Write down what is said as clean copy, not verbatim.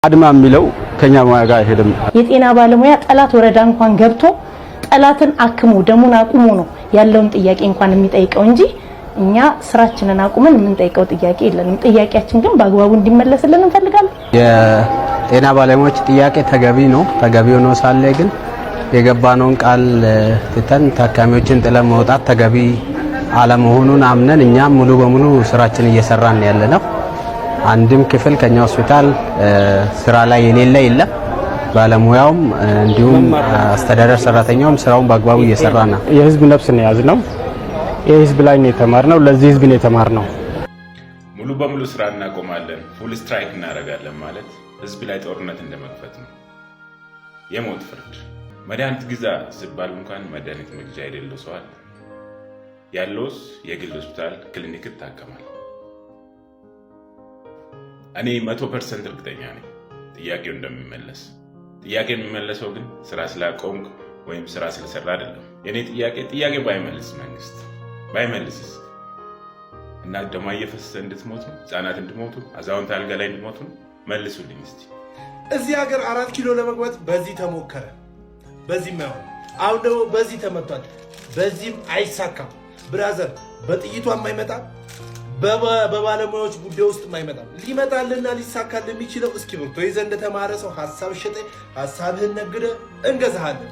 አድማ የሚለው ከኛ ሙያ ጋር አይሄድም። የጤና ባለሙያ ጠላት ወረዳ እንኳን ገብቶ ጠላትን አክሙ ደሙን አቁሙ ነው ያለውን ጥያቄ እንኳን የሚጠይቀው እንጂ እኛ ስራችንን አቁመን የምንጠይቀው ጥያቄ የለንም። ጥያቄያችን ግን በአግባቡ እንዲመለስልን እንፈልጋለን። የጤና ባለሙያዎች ጥያቄ ተገቢ ነው ሳለ ግን የገባነውን ቃል ትተን ታካሚዎችን ጥለን መውጣት ተገቢ አለመሆኑን አምነን እኛም ሙሉ በሙሉ ስራችን እየሰራን ያለነው አንድም ክፍል ከኛ ሆስፒታል ስራ ላይ የለም። ባለሙያውም እንዲሁም አስተዳደር ሰራተኛውም ስራውን በአግባቡ እየሰራ ነው። የህዝብ ነፍስ ነው ያዝነው። የህዝብ ላይ ነው የተማርነው። ለዚህ ህዝብ ነው የተማርነው። ሙሉ በሙሉ ስራ እናቆማለን፣ ፉል ስትራይክ እናደርጋለን ማለት ህዝብ ላይ ጦርነት እንደመክፈት ነው። የሞት ፍርድ። መድኃኒት ግዛ ሲባል እንኳን መድኃኒት መግዣ የሌለው ሰው አለ። ያለውስ የግል ሆስፒታል ክሊኒክ ይታከማል። እኔ 100% እርግጠኛ ነኝ ጥያቄው እንደሚመለስ። ጥያቄው የሚመለሰው ግን ስራ ስላቆምክ ወይም ስራ ስለሰራ አይደለም። የኔ ጥያቄ ባይመልስ መንግስት ባይመልስስ እና ደማ እየፈሰሰ እንድትሞቱ፣ ህፃናት እንድሞቱ፣ አዛውንት አልጋ ላይ እንድሞቱ መልሱልኝ እስቲ። እዚህ ሀገር 4 ኪሎ ለመግባት በዚህ ተሞከረ፣ በዚህ ማይሆን፣ አሁን ደግሞ በዚህ ተመቷል፣ በዚህም አይሳካም። ብራዘር በጥይቷ የማይመጣ በባለሙያዎች ጉዳይ ውስጥ የማይመጣ ሊመጣልና ሊሳካል የሚችለው እስኪብርቶ ይዘህ እንደተማረ ሰው ሐሳብ ሸጠ ሐሳብህን ነግደ እንገዛሃለን።